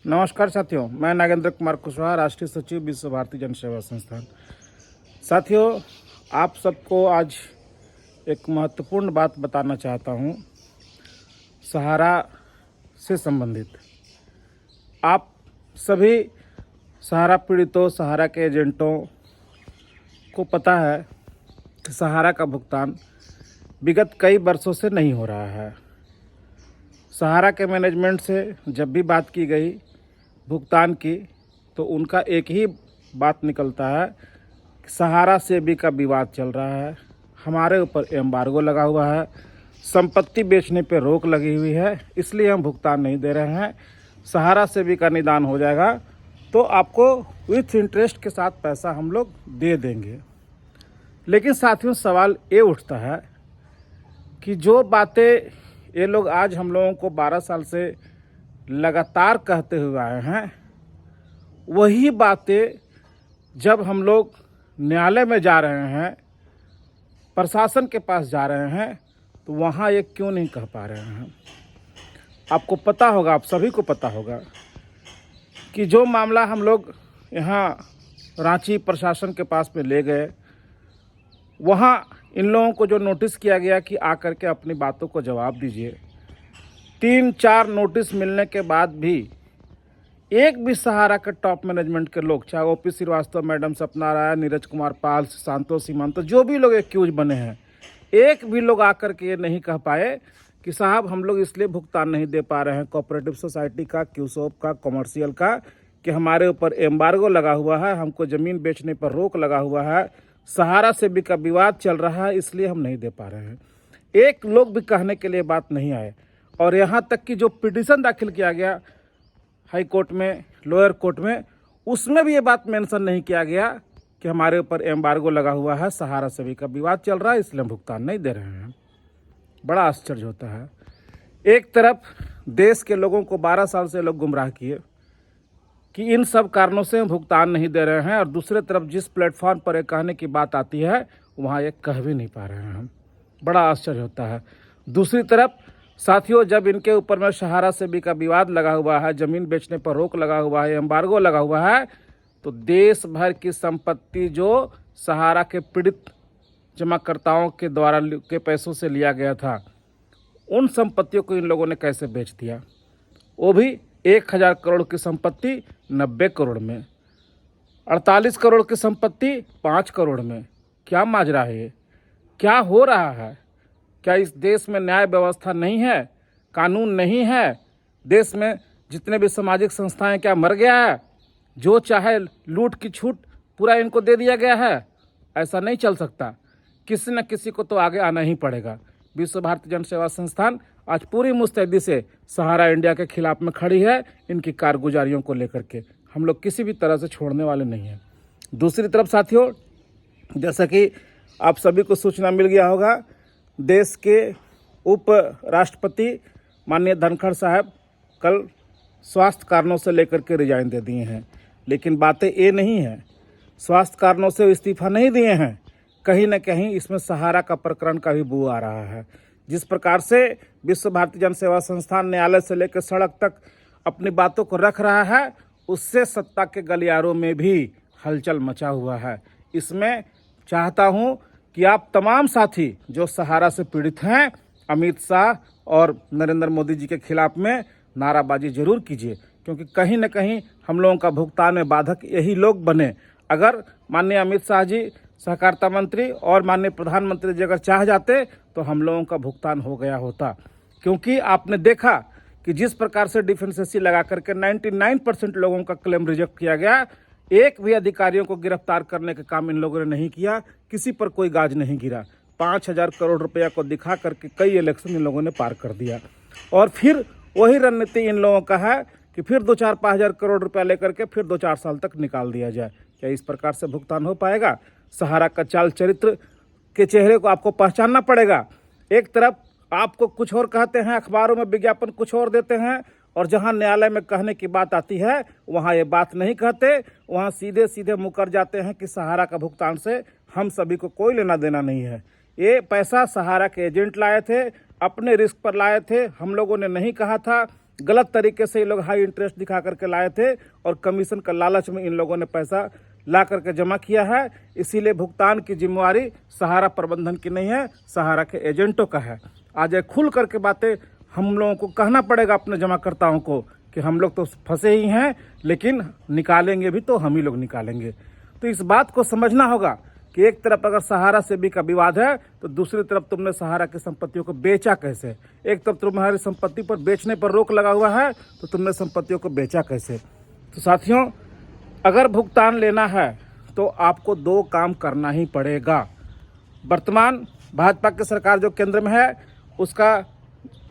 नमस्कार साथियों, मैं नागेंद्र कुमार कुशवाहा, राष्ट्रीय सचिव विश्व भारती जन सेवा संस्थान। साथियों, आप सबको आज एक महत्वपूर्ण बात बताना चाहता हूं, सहारा से संबंधित। आप सभी सहारा पीड़ितों, सहारा के एजेंटों को पता है कि सहारा का भुगतान विगत कई वर्षों से नहीं हो रहा है। सहारा के मैनेजमेंट से जब भी बात की गई भुगतान की, तो उनका एक ही बात निकलता है कि सहारा से भी का विवाद चल रहा है, हमारे ऊपर एम्बार्गो लगा हुआ है, संपत्ति बेचने पर रोक लगी हुई है, इसलिए हम भुगतान नहीं दे रहे हैं। सहारा से भी का निदान हो जाएगा तो आपको विथ इंटरेस्ट के साथ पैसा हम लोग दे देंगे। लेकिन साथियों, सवाल ये उठता है कि जो बातें ये लोग आज हम लोगों को 12 साल से लगातार कहते हुए आए हैं, वही बातें जब हम लोग न्यायालय में जा रहे हैं, प्रशासन के पास जा रहे हैं, तो वहाँ ये क्यों नहीं कह पा रहे हैं। आपको पता होगा, आप सभी को पता होगा कि जो मामला हम लोग यहाँ रांची प्रशासन के पास में ले गए, वहाँ इन लोगों को जो नोटिस किया गया कि आकर के अपनी बातों को जवाब दीजिए, 3-4 नोटिस मिलने के बाद भी एक भी सहारा के टॉप मैनेजमेंट के लोग, चाहे ओपी श्रीवास्तव, मैडम सपना राय, नीरज कुमार पाल, शांतो सीमांतो, जो भी लोग एक्यूज बने हैं, एक भी लोग आकर के ये नहीं कह पाए कि साहब हम लोग इसलिए भुगतान नहीं दे पा रहे हैं कोऑपरेटिव सोसाइटी का, क्यूसोप का, कमर्शियल का, कि हमारे ऊपर एम्बार्गो लगा हुआ है, हमको ज़मीन बेचने पर रोक लगा हुआ है, सहारा से भी का विवाद चल रहा है, इसलिए हम नहीं दे पा रहे हैं। एक लोग भी कहने के लिए बात नहीं आए। और यहाँ तक कि जो पिटीशन दाखिल किया गया हाई कोर्ट में, लोअर कोर्ट में, उसमें भी ये बात मेंशन नहीं किया गया कि हमारे ऊपर एम्बार्गो लगा हुआ है, सहारा से भी का विवाद चल रहा है, इसलिए हम भुगतान नहीं दे रहे हैं। बड़ा आश्चर्य होता है। एक तरफ देश के लोगों को 12 साल से लोग गुमराह किए कि इन सब कारणों से हम भुगतान नहीं दे रहे हैं, और दूसरे तरफ जिस प्लेटफॉर्म पर एक कहने की बात आती है, वहाँ ये कह भी नहीं पा रहे हैं हम। बड़ा आश्चर्य होता है। दूसरी तरफ साथियों, जब इनके ऊपर में सहारा से भी का विवाद लगा हुआ है, ज़मीन बेचने पर रोक लगा हुआ है, एम्बार्गो लगा हुआ है, तो देश भर की संपत्ति जो सहारा के पीड़ित जमाकर्ताओं के द्वारा के पैसों से लिया गया था, उन संपत्तियों को इन लोगों ने कैसे बेच दिया, वो भी 1000 करोड़ की संपत्ति 90 करोड़ में, 48 करोड़ की संपत्ति 5 करोड़ में। क्या माजरा है ये? क्या हो रहा है? क्या इस देश में न्याय व्यवस्था नहीं है, कानून नहीं है? देश में जितने भी सामाजिक संस्थाएं क्या मर गया है? जो चाहे लूट की छूट पूरा इनको दे दिया गया है? ऐसा नहीं चल सकता। किसी न किसी को तो आगे आना ही पड़ेगा। विश्व भारती जन सेवा संस्थान आज पूरी मुस्तैदी से सहारा इंडिया के खिलाफ में खड़ी है, इनकी कारगुजारियों को लेकर के। हम लोग किसी भी तरह से छोड़ने वाले नहीं हैं। दूसरी तरफ साथियों, जैसा कि आप सभी को सूचना मिल गया होगा, देश के उप राष्ट्रपति माननीय धनखड़ साहब कल स्वास्थ्य कारणों से लेकर के रिजाइन दे दिए हैं। लेकिन बातें ये नहीं है, स्वास्थ्य कारणों से इस्तीफा नहीं दिए हैं, कहीं ना कहीं इसमें सहारा का प्रकरण का भी बू आ रहा है। जिस प्रकार से विश्व भारती जन सेवा संस्थान न्यायालय से लेकर सड़क तक अपनी बातों को रख रहा है, उससे सत्ता के गलियारों में भी हलचल मचा हुआ है। इसमें चाहता हूं कि आप तमाम साथी जो सहारा से पीड़ित हैं, अमित शाह और नरेंद्र मोदी जी के खिलाफ में नाराबाजी जरूर कीजिए, क्योंकि कहीं न कहीं हम लोगों का भुगतान में बाधक यही लोग बने। अगर माननीय अमित शाह जी सहकारिता मंत्री और माननीय प्रधानमंत्री जी अगर चाह जाते तो हम लोगों का भुगतान हो गया होता। क्योंकि आपने देखा कि जिस प्रकार से डिफेंसेसी लगा करके 99% लोगों का क्लेम रिजेक्ट किया गया, एक भी अधिकारियों को गिरफ्तार करने का काम इन लोगों ने नहीं किया, किसी पर कोई गाज नहीं गिरा। 5000 करोड़ रुपया को दिखा करके कई इलेक्शन इन लोगों ने पार कर दिया। और फिर वही रणनीति इन लोगों का है कि फिर 2-4-5 करोड़ रुपया लेकर के फिर 2-4 साल तक निकाल दिया जाए। क्या इस प्रकार से भुगतान हो पाएगा? सहारा का चाल चरित्र के चेहरे को आपको पहचानना पड़ेगा। एक तरफ आपको कुछ और कहते हैं, अखबारों में विज्ञापन कुछ और देते हैं, और जहां न्यायालय में कहने की बात आती है वहां ये बात नहीं कहते, वहां सीधे सीधे मुकर जाते हैं कि सहारा का भुगतान से हम सभी को कोई लेना देना नहीं है। ये पैसा सहारा के एजेंट लाए थे, अपने रिस्क पर लाए थे। हम लोगों ने नहीं कहा था गलत तरीके से ये लोग हाई इंटरेस्ट दिखा करके लाए थे और कमीशन का लालच में इन लोगों ने पैसा ला करके जमा किया है। इसीलिए भुगतान की जिम्मेवारी सहारा प्रबंधन की नहीं है, सहारा के एजेंटों का है। आज ये खुल करके बातें हम लोगों को कहना पड़ेगा अपने जमाकर्ताओं को कि हम लोग तो फंसे ही हैं, लेकिन निकालेंगे भी तो हम ही लोग निकालेंगे। तो इस बात को समझना होगा कि एक तरफ अगर सहारा से भी का विवाद है तो दूसरी तरफ तुमने सहारा की संपत्तियों को बेचा कैसे। एक तरफ तुम्हारी संपत्ति पर बेचने पर रोक लगा हुआ है तो तुमने संपत्तियों को बेचा कैसे। तो साथियों, अगर भुगतान लेना है तो आपको दो काम करना ही पड़ेगा। वर्तमान भाजपा की सरकार जो केंद्र में है उसका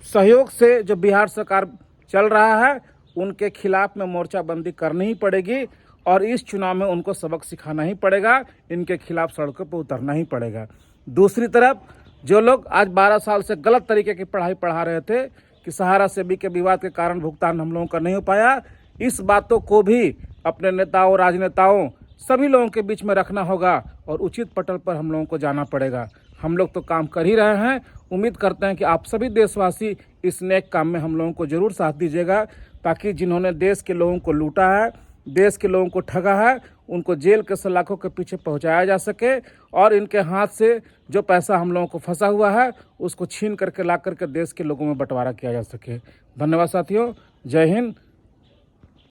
सहयोग से जो बिहार सरकार चल रहा है उनके खिलाफ में मोर्चाबंदी करनी ही पड़ेगी और इस चुनाव में उनको सबक सिखाना ही पड़ेगा, इनके खिलाफ सड़कों पर उतरना ही पड़ेगा। दूसरी तरफ जो लोग आज 12 साल से गलत तरीके की पढ़ाई पढ़ा रहे थे कि सहारा से भी के विवाद के कारण भुगतान हम लोगों का नहीं हो पाया, इस बातों को भी अपने नेताओं, राजनेताओं, सभी लोगों के बीच में रखना होगा और उचित पटल पर हम लोगों को जाना पड़ेगा। हम लोग तो काम कर ही रहे हैं। उम्मीद करते हैं कि आप सभी देशवासी इस नेक काम में हम लोगों को जरूर साथ दीजिएगा, ताकि जिन्होंने देश के लोगों को लूटा है, देश के लोगों को ठगा है, उनको जेल के सलाखों के पीछे पहुंचाया जा सके और इनके हाथ से जो पैसा हम लोगों को फंसा हुआ है उसको छीन करके ला करके देश के लोगों में बंटवारा किया जा सके। धन्यवाद साथियों। जय हिंद,